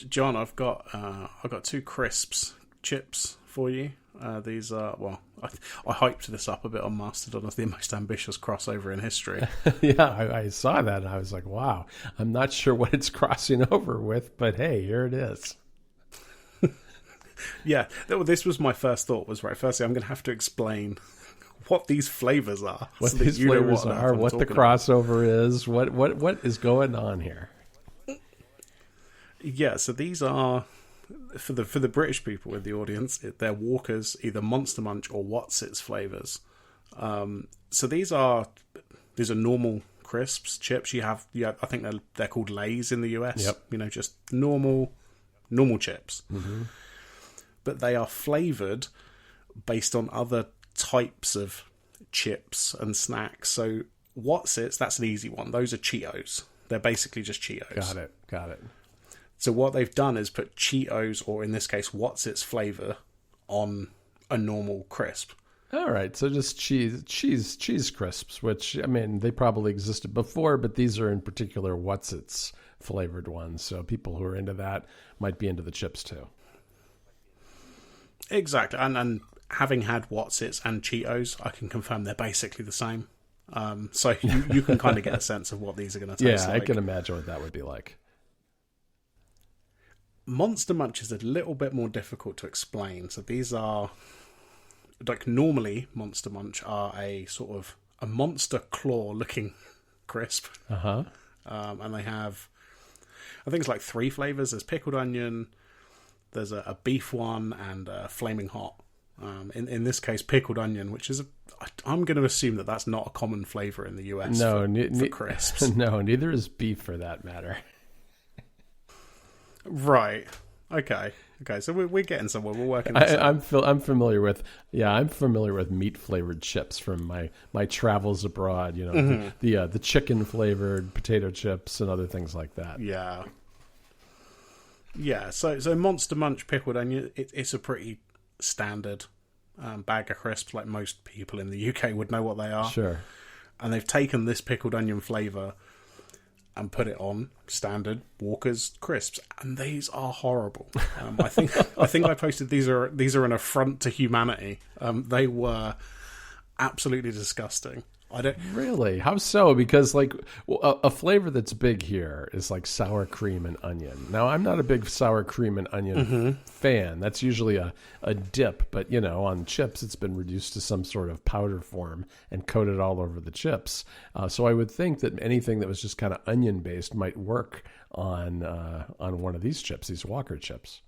John, I've got two crisps chips for you. These are I hyped this up a bit on Mastodon as the most ambitious crossover in history. Yeah, I saw that and I was like, wow, I'm not sure what it's crossing over with, but hey, here it is. Yeah, this was my first thought. Was right. Firstly, I'm going to have to explain what these flavors are. What these flavors are, what the crossover is, what is going on here. Yeah, so these are for the British people in the audience. They're Walker's either Monster Munch or Wotsits flavors. So these are normal crisps, chips. You have I think they're called Lay's in the US. Yep. Just normal chips. Mm-hmm. But they are flavored based on other types of chips and snacks. So Wotsits, that's an easy one. Those are Cheetos. They're basically just Cheetos. Got it. So what they've done is put Cheetos, or in this case Wotsits flavor, on a normal crisp. All right, so just cheese crisps, which, I mean, they probably existed before, but these are in particular Wotsits flavored ones. So people who are into that might be into the chips too. Exactly, and having had Wotsits and Cheetos, I can confirm they're basically the same. So you can kind of get a sense of what these are going to taste like. Yeah, I can imagine what that would be like. Monster Munch is a little bit more difficult to explain. So these are, like, normally Monster Munch are a sort of a monster claw looking crisp. Uh-huh. And they have, I think it's like 3 flavors. There's pickled onion, there's a beef one, and flaming hot. In this case, pickled onion, which is I'm going to assume that that's not a common flavor in the US. No, for crisps. No, neither is beef for that matter. Right. Okay. So we're getting somewhere. We're working. I'm familiar with meat flavored chips from my travels abroad. Mm-hmm. the chicken flavored potato chips and other things like that. Yeah. Yeah. So Monster Munch pickled onion. It's a pretty standard bag of crisps. Like most people in the UK would know what they are. Sure. And they've taken this pickled onion flavor and put it on standard Walker's crisps, and these are horrible. I think I posted these are an affront to humanity. They were absolutely disgusting. I don't really. How so? Because like a flavor that's big here is like sour cream and onion. Now I'm not a big sour cream and onion fan. That's usually a dip, but on chips it's been reduced to some sort of powder form and coated all over the chips. So I would think that anything that was just kind of onion based might work on one of these chips, these Walker chips.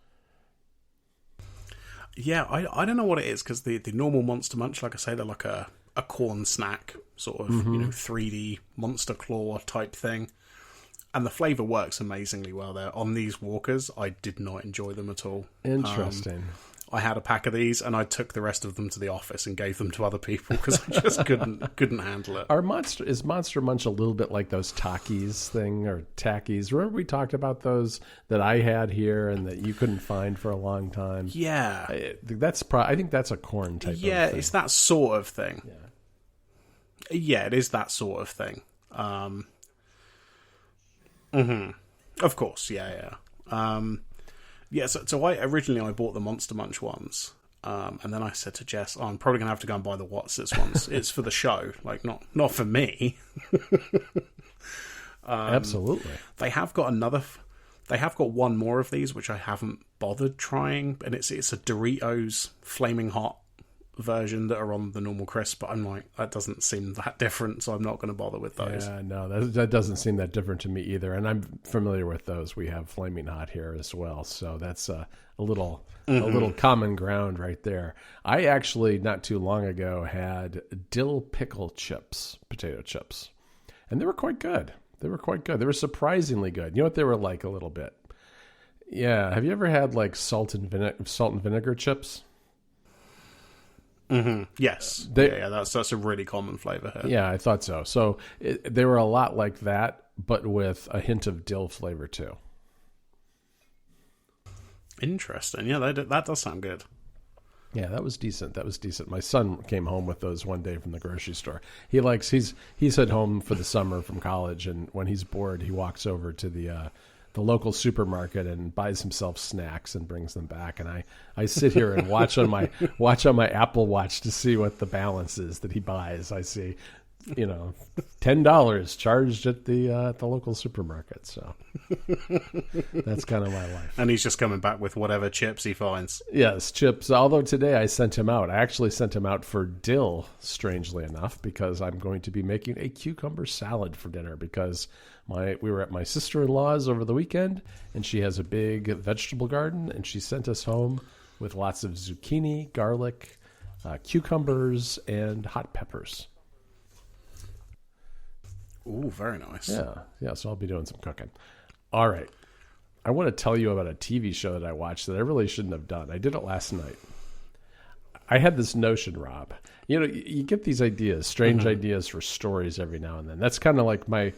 Yeah, I don't know what it is, because the normal Monster Munch, like I say, they're like a corn snack, sort of 3D monster claw type thing, and the flavor works amazingly well there. On these Walkers, I did not enjoy them at all. Interesting. I had a pack of these, and I took the rest of them to the office and gave them to other people because I just couldn't handle it. Is Monster Munch a little bit like those Takis thing, or Takis? Remember we talked about those that I had here and that you couldn't find for a long time? Yeah, I think that's a corn type. Yeah, of thing. It's that sort of thing. Yeah, it is that sort of thing. Of course, yeah. So I bought the Monster Munch ones, and then I said to Jess, I'm probably going to have to go and buy the Wotsits ones. It's for the show, like not for me. Absolutely. They have got one more of these, which I haven't bothered trying, and it's a Doritos Flaming Hot version that are on the normal crisp, but I'm like, that doesn't seem that different, so I'm not going to bother with those. Yeah, no, that doesn't seem that different to me either, and I'm familiar with those. We have Flaming Hot here as well, so that's a little common ground right there. I actually, not too long ago, had dill pickle chips, potato chips, and they were quite good. They were surprisingly good. You know what they were like a little bit? Yeah, have you ever had like salt and vinegar chips? Mm-hmm. Yes. That's a really common flavor here. Yeah, I thought so. So they were a lot like that, but with a hint of dill flavor too. Interesting. Yeah, that does sound good. Yeah, that was decent. My son came home with those one day from the grocery store. He's at home for the summer from college, and when he's bored, he walks over to the the local supermarket and buys himself snacks and brings them back. And I sit here and watch on my Apple Watch to see what the balance is that he buys. I see, $10 charged at the local supermarket. So that's kind of my life. And he's just coming back with whatever chips he finds. Yes, chips. Although today I sent him out. I actually sent him out for dill, strangely enough, because I'm going to be making a cucumber salad for dinner because we were at my sister-in-law's over the weekend, and she has a big vegetable garden, and she sent us home with lots of zucchini, garlic, cucumbers, and hot peppers. Ooh, very nice. Yeah, so I'll be doing some cooking. All right. I want to tell you about a TV show that I watched that I really shouldn't have done. I did it last night. I had this notion, Rob. You get these ideas, strange ideas for stories every now and then. That's kind of like my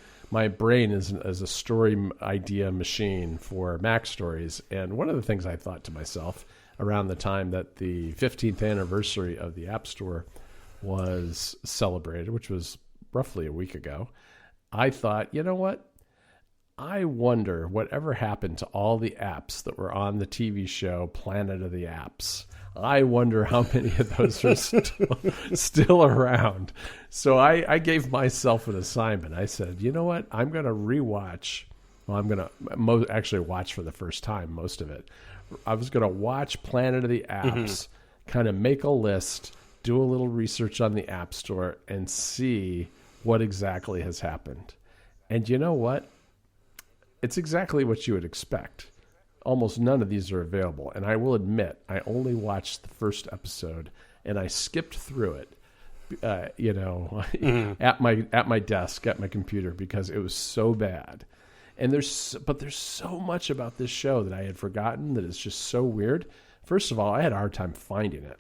brain is a story idea machine for Mac stories. And one of the things I thought to myself around the time that the 15th anniversary of the App Store was celebrated, which was roughly a week ago, I thought, you know what? I wonder whatever happened to all the apps that were on the TV show Planet of the Apps. I wonder how many of those are still around. So I gave myself an assignment. I said, you know what? I'm going to rewatch. Well, I'm going to actually watch for the first time most of it. I was going to watch Planet of the Apps, kind of make a list, do a little research on the App Store, and see what exactly has happened. And you know what? It's exactly what you would expect. Almost none of these are available. And I will admit, I only watched the first episode, and I skipped through it, at my desk, at my computer, because it was so bad. And there's so much about this show that I had forgotten that is just so weird. First of all, I had a hard time finding it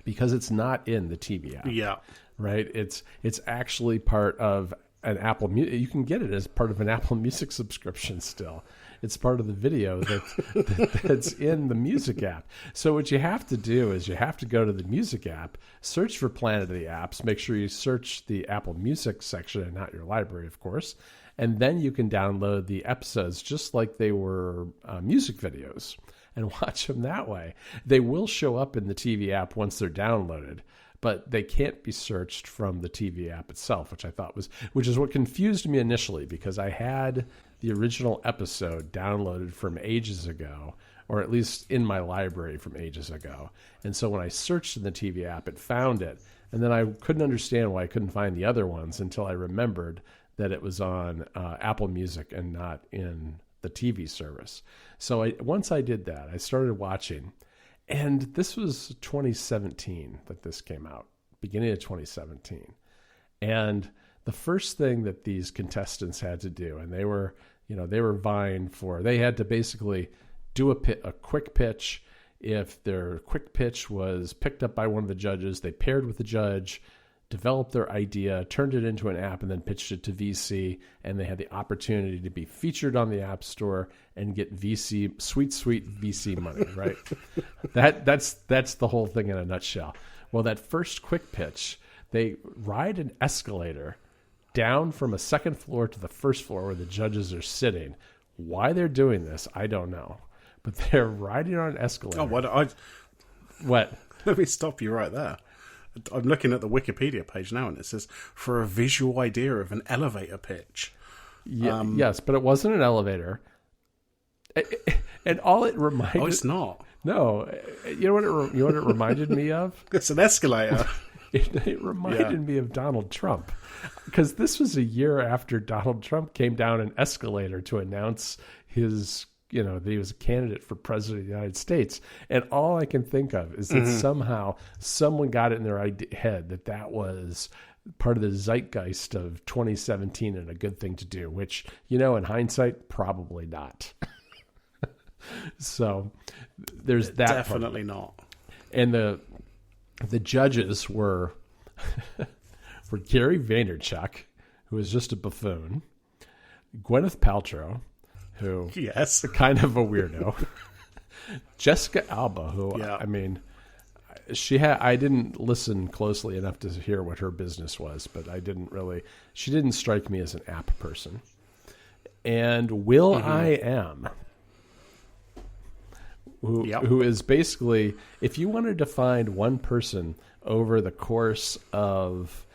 because it's not in the TV app. Yeah. Right? It's actually part of an Apple Music. You can get it as part of an Apple Music subscription still. It's part of the video that's in the music app. So what you have to do is you have to go to the music app, search for Planet of the Apps, make sure you search the Apple Music section and not your library, of course, and then you can download the episodes just like they were music videos and watch them that way. They will show up in the TV app once they're downloaded, but they can't be searched from the TV app itself, which is what confused me initially, because I had the original episode downloaded from ages ago, or at least in my library from ages ago. And so when I searched in the TV app, it found it. And then I couldn't understand why I couldn't find the other ones until I remembered that it was on Apple Music and not in the TV service. So once I did that, I started watching. And this was 2017 that this came out, beginning of 2017. And the first thing that these contestants had to do, and they were vying for, they had to basically do a quick pitch. If their quick pitch was picked up by one of the judges, they paired with the judge, developed their idea, turned it into an app, and then pitched it to VC, and they had the opportunity to be featured on the App Store and get VC, sweet VC money, right? That's the whole thing in a nutshell. Well, that first quick pitch, they ride an escalator down from a second floor to the first floor where the judges are sitting. Why they're doing this, I don't know. But they're riding on an escalator. Oh, what? Let me stop you right there. I'm looking at the Wikipedia page now, and it says, for a visual idea of an elevator pitch. Yeah, yes, but it wasn't an elevator. And all it reminded... Oh, it's not. No. You know what it reminded me of? It's an escalator. It reminded me of Donald Trump. Because this was a year after Donald Trump came down an escalator to announce his... that he was a candidate for president of the United States. And all I can think of is that somehow someone got it in their head that was part of the zeitgeist of 2017 and a good thing to do, which, in hindsight, probably not. So there's that. Definitely not. And the judges were Gary Vaynerchuk, who was just a buffoon, Gwyneth Paltrow, who yes, kind of a weirdo. Jessica Alba, who I didn't listen closely enough to hear what her business was, but she didn't strike me as an app person. and Will I Am, who is basically, if you wanted to find one person over the course of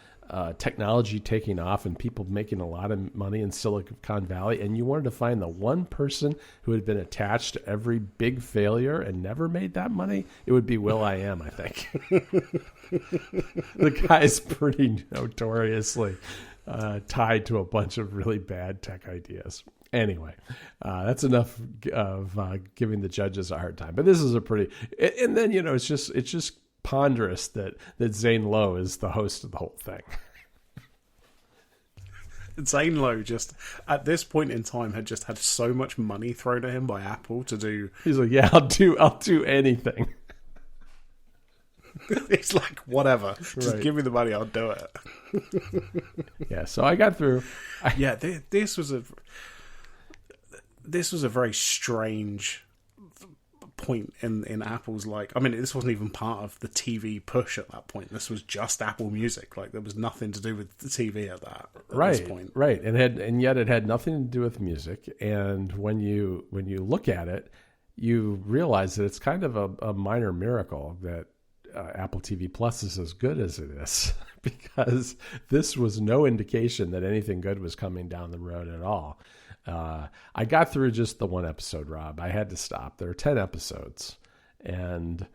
technology taking off and people making a lot of money in Silicon Valley, and you wanted to find the one person who had been attached to every big failure and never made that money, it would be Will I Am, I think. The guy's pretty notoriously tied to a bunch of really bad tech ideas. Anyway, that's enough of giving the judges a hard time. But this is a pretty, and then it's just ponderous that Zane Lowe is the host of the whole thing. Zane Lowe just at this point in time had just had so much money thrown at him by Apple to do. He's like, yeah, I'll do anything. It's like, whatever, just give me the money, I'll do it. Yeah, so I got through. This was a very strange point in Apple's, like, I mean, this wasn't even part of the TV push at that point. This was just Apple Music. Like, there was nothing to do with the TV at this point. Right, and yet it had nothing to do with music. And when you look at it, you realize that it's kind of a minor miracle that Apple TV Plus is as good as it is, because this was no indication that anything good was coming down the road at all. I got through just the one episode, Rob. I had to stop. There are 10 episodes, and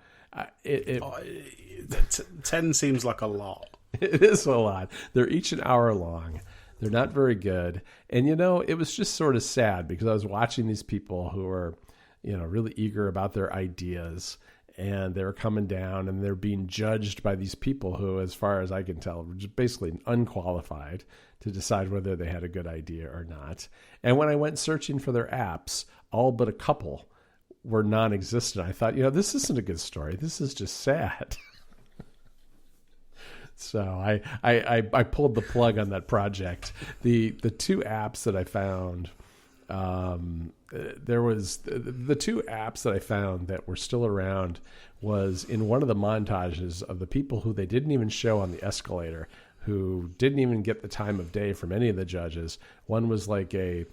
10 seems like a lot. It is a lot. They're each an hour long. They're not very good. And, it was just sort of sad because I was watching these people who are, really eager about their ideas, and they were coming down and they're being judged by these people who, as far as I can tell, were just basically unqualified to decide whether they had a good idea or not. And when I went searching for their apps, all but a couple were non-existent. I thought, this isn't a good story. This is just sad. So I pulled the plug on that project. The two apps that I found, there was the two apps that I found that were still around was in one of the montages of the people who they didn't even show on the escalator, who didn't even get the time of day from any of the judges. One was like a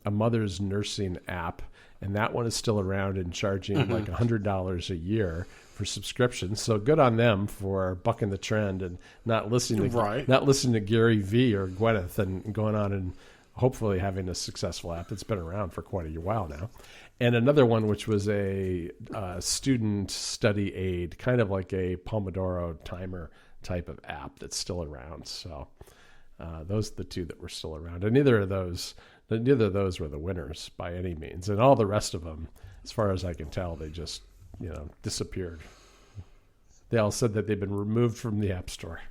mother's nursing app, and that one is still around and charging like $100 a year for subscription. So good on them for bucking the trend and not listening to Gary Vee or Gwyneth and going on and hopefully having a successful app that's been around for quite a while now. And another one, which was a student study aid, kind of like a Pomodoro timer type of app that's still around. So those are the two that were still around. And neither of those were the winners by any means. And all the rest of them, as far as I can tell, they just, disappeared. They all said that they've been removed from the App Store.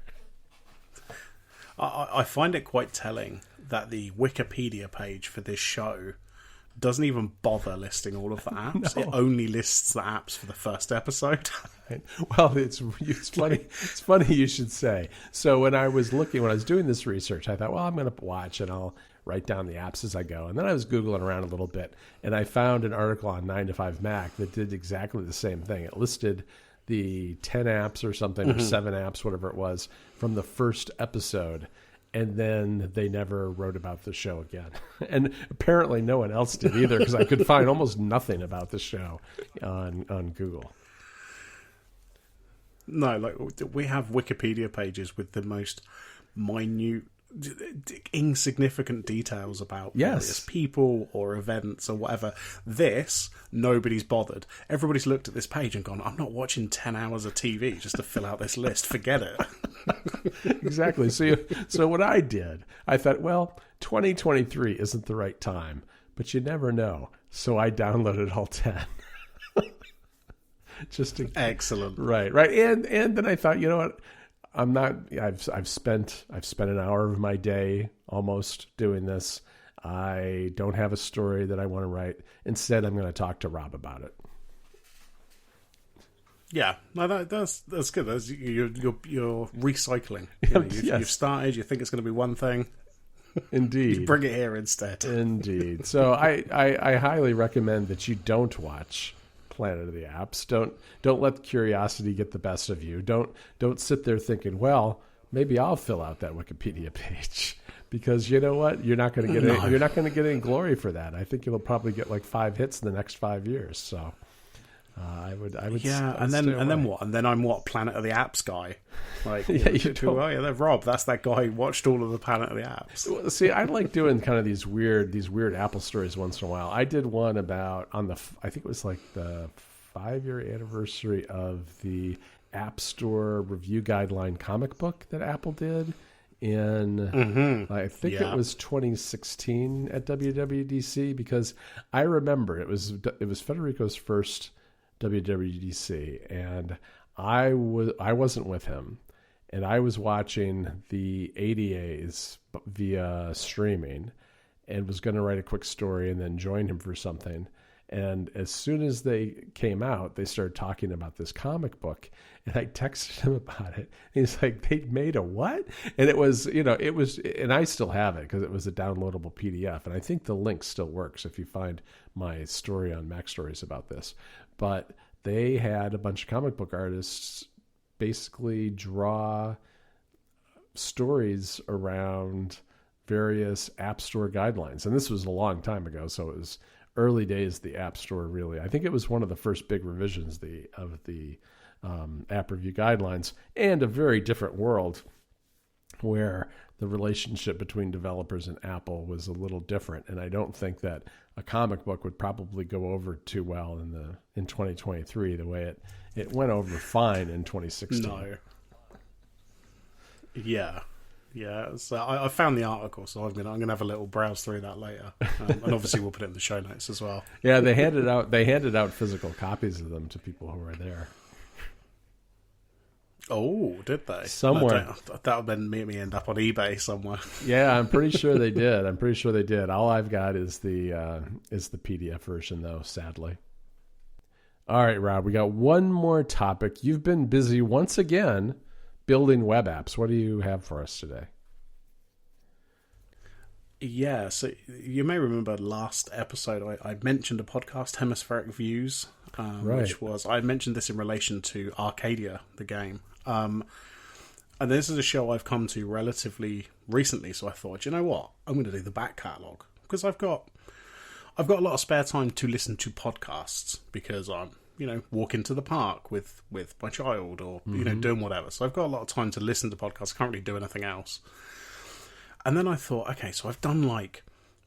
I find it quite telling that the Wikipedia page for this show doesn't even bother listing all of the apps. No. It only lists the apps for the first episode. Well, it's funny. It's funny you should say. So when I was doing this research, I thought, well, I'm going to watch and I'll write down the apps as I go. And then I was Googling around a little bit, and I found an article on 9to5Mac that did exactly the same thing. It listed the 10 apps or something, or 7 apps, whatever it was, from the first episode. And then they never wrote about the show again. And apparently no one else did either, because I could find almost nothing about the show on Google. No, like, we have Wikipedia pages with the most minute, insignificant details about various people or events or whatever. This, nobody's bothered. Everybody's looked at this page and gone, I'm not watching 10 hours of TV just to fill out this list. Forget it. Exactly. So what I did, I thought, well, 2023 isn't the right time, but you never know. So I downloaded all 10. Excellent. Right. And then I thought, you know what? I've spent an hour of my day almost doing this. I don't have a story that I want to write. Instead, I'm going to talk to Rob about it. Yeah, no, that's good. You're recycling. You've started. You think it's going to be one thing. Indeed, you bring it here instead. Indeed. So I highly recommend that you don't watch Planet of the Apps. Don't let curiosity get the best of you. Don't sit there thinking, well, maybe I'll fill out that Wikipedia page. because you know what? You're not going to get No. you're not going to get any glory for that. I think you'll probably get like 5 hits in the next 5 years. So I would yeah, I'd and stay then away. what? And then I'm what, Planet of the Apps guy? Like, Yeah, you don't- oh yeah, they're Rob. That's that guy who watched all of the Planet of the Apps. Well, see, I like doing kind of these weird Apple stories once in a while. I did one about I think it was like the 5-year anniversary of the App Store review guideline comic book that Apple did in I think Yeah. it was 2016 at WWDC, because I remember it was Federico's first WWDC, and I wasn't with him, and I was watching the ADAs via streaming, and was going to write a quick story and then join him for something. And as soon as they came out, they started talking about this comic book, and I texted him about it. He's like, "They made a what?" And it was, and I still have it because it was a downloadable PDF, and I think the link still works if you find my story on Mac Stories about this. But they had a bunch of comic book artists basically draw stories around various App Store guidelines, and this was a long time ago, so it was early days of the App Store, really. I think it was one of the first big revisions of the app review guidelines, and a very different world where the relationship between developers and Apple was a little different. And I don't think that a comic book would probably go over too well in 2023 the way it went over fine in 2016. No. Yeah. Yeah, so I found the article, so I'm gonna have a little browse through that later, and obviously we'll put it in the show notes as well. Yeah, they handed out physical copies of them to people who were there. Oh, did they? Somewhere. That would then make me end up on eBay somewhere. Yeah, I'm pretty sure they did. All I've got is the PDF version, though, sadly. All right, Rob, we got one more topic. You've been busy once again building web apps. What do you have for us today? Yeah, so you may remember last episode I mentioned a podcast, Hemispheric Views, Right. which was, I mentioned this in relation to Arcadia, the game. And this is a show I've come to relatively recently, so I thought, you know what, I'm going to do the back catalogue, because I've got a lot of spare time to listen to podcasts, because I'm, walking to the park with my child, or, doing whatever. So I've got a lot of time to listen to podcasts. I can't really do anything else. And then I thought, okay, so I've done like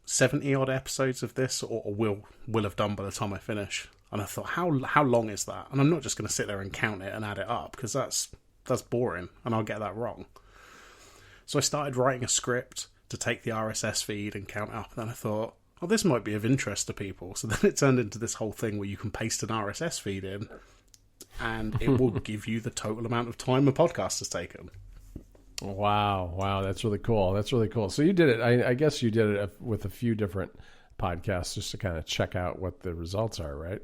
70 odd episodes of this, or will have done by the time I finish. And I thought, how long is that? And I'm not just going to sit there and count it and add it up, because that's boring, and I'll get that wrong. So I started writing a script to take the RSS feed and count it up. And then I thought, oh, this might be of interest to people. So then it turned into this whole thing where you can paste an RSS feed in, and it will give you the total amount of time a podcast has taken. Wow, that's really cool. So you did it. I guess you did it with a few different podcasts just to kind of check out what the results are, right?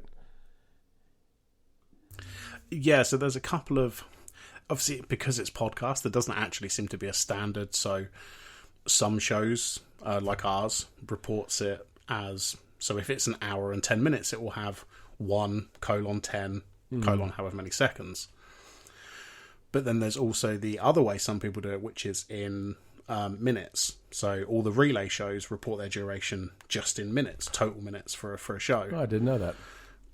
Yeah, so there's a couple of, obviously because it's podcast, there doesn't actually seem to be a standard. So some shows, like ours, reports it as, so if it's an hour and 10 minutes, it will have 1:10, however many seconds. But then there's also the other way some people do it, which is in minutes. So all the relay shows report their duration just in minutes, total minutes for a show. Oh, I didn't know that.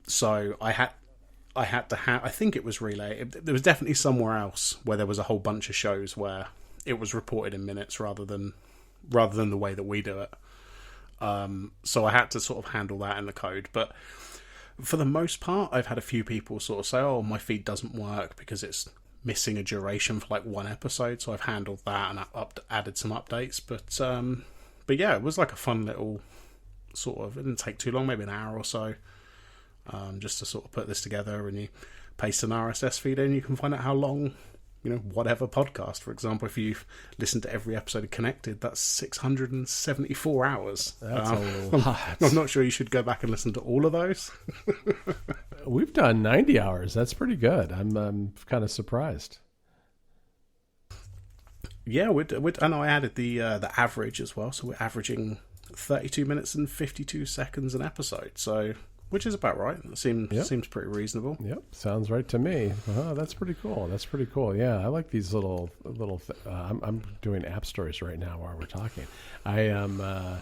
So I had to have, I think it was relay. There was definitely somewhere else where there was a whole bunch of shows where it was reported in minutes rather than the way that we do it. So I had to sort of handle that in the code. But for the most part, I've had a few people sort of say, oh, my feed doesn't work because it's missing a duration for like one episode. So I've handled that and added some updates. But yeah, it was like a fun little sort of, it didn't take too long, maybe an hour or so, just to sort of put this together. And you paste an RSS feed in, you can find out how long, whatever podcast, for example, if you've listened to every episode of Connected, that's 674 hours. That's a lot. I'm not sure you should go back and listen to all of those. We've done 90 hours. That's pretty good. I'm kind of surprised. Yeah, I know I added the average as well, so we're averaging 32 minutes and 52 seconds an episode. So which is about right. It seems pretty reasonable. Yep, sounds right to me. That's pretty cool. That's pretty cool. Yeah, I like these little. I'm doing app stories right now while we're talking. I am. I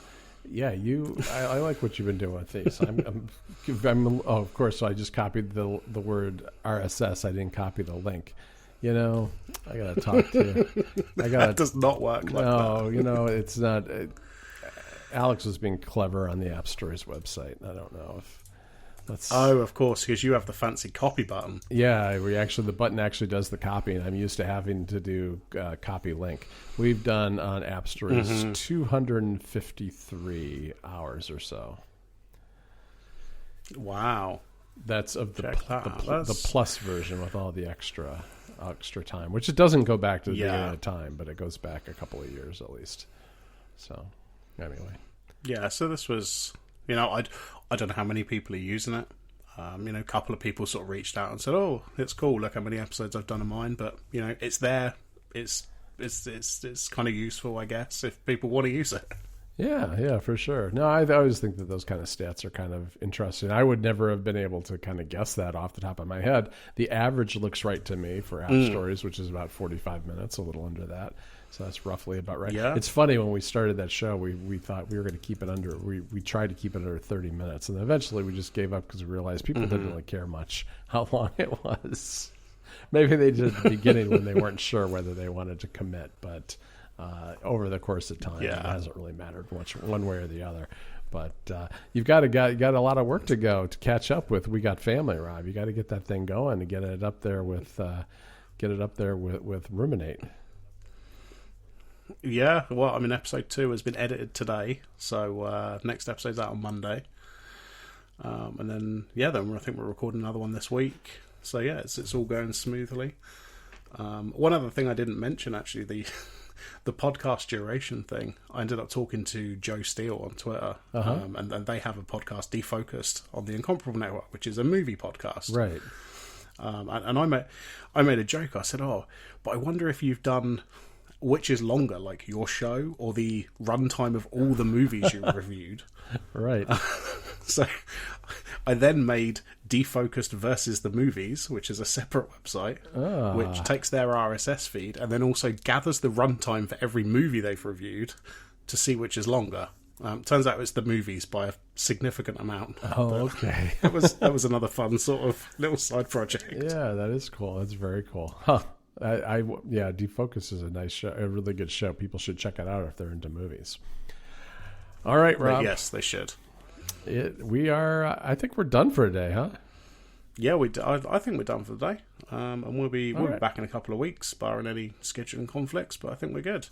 like what you've been doing with these. Of course. So I just copied the word RSS. I didn't copy the link. I gotta talk to you. That does not work. It's not. Alex was being clever on the App Stories website. I don't know if that's. Oh, of course, because you have the fancy copy button. Yeah, the button actually does the copying. I'm used to having to do copy link. We've done on App Stories 253 hours or so. Wow, that's of the plus version with all the extra time, which it doesn't go back to the beginning of time, but it goes back a couple of years at least. So. Anyway, so this was, I don't know how many people are using it. A couple of people sort of reached out and said, "Oh, it's cool. Look how many episodes I've done of mine." But it's there. It's kind of useful, I guess, if people want to use it. Yeah, for sure. No, I always think that those kind of stats are kind of interesting. I would never have been able to kind of guess that off the top of my head. The average looks right to me for App Stories, which is about 45 minutes, a little under that. So that's roughly about right. Yeah. It's funny, when we started that show, we thought we were going to keep it under. We tried to keep it under 30 minutes, and eventually we just gave up because we realized people didn't really care much how long it was. Maybe they did at the beginning when they weren't sure whether they wanted to commit, but over the course of time, it hasn't really mattered much one way or the other. But you got a lot of work to go to catch up with We Got Family, Rob. You got to get that thing going and get it up there with Ruminate. Yeah, well, episode 2 has been edited today, so next episode's out on Monday, and then I think we're recording another one this week. So it's all going smoothly. One other thing I didn't mention, actually, the podcast duration thing. I ended up talking to Joe Steele on Twitter, and they have a podcast, Defocused, on the Incomparable Network, which is a movie podcast, right? And I made a joke. I said, "Oh, but I wonder if you've done." Which is longer, like your show or the runtime of all the movies you reviewed? Right. So I then made Defocused versus the Movies, which is a separate website, which takes their RSS feed and then also gathers the runtime for every movie they've reviewed to see which is longer. Turns out it's the movies by a significant amount. Oh, okay. That was another fun sort of little side project. Yeah, that is cool. That's very cool. Huh. Defocus is a nice show, a really good show. People should check it out if they're into movies. All right, Rob. Yes, they should. We are. I think we're done for today, huh? Yeah, I think we're done for the day, and we'll be back in a couple of weeks, barring any scheduling conflicts. But I think we're good.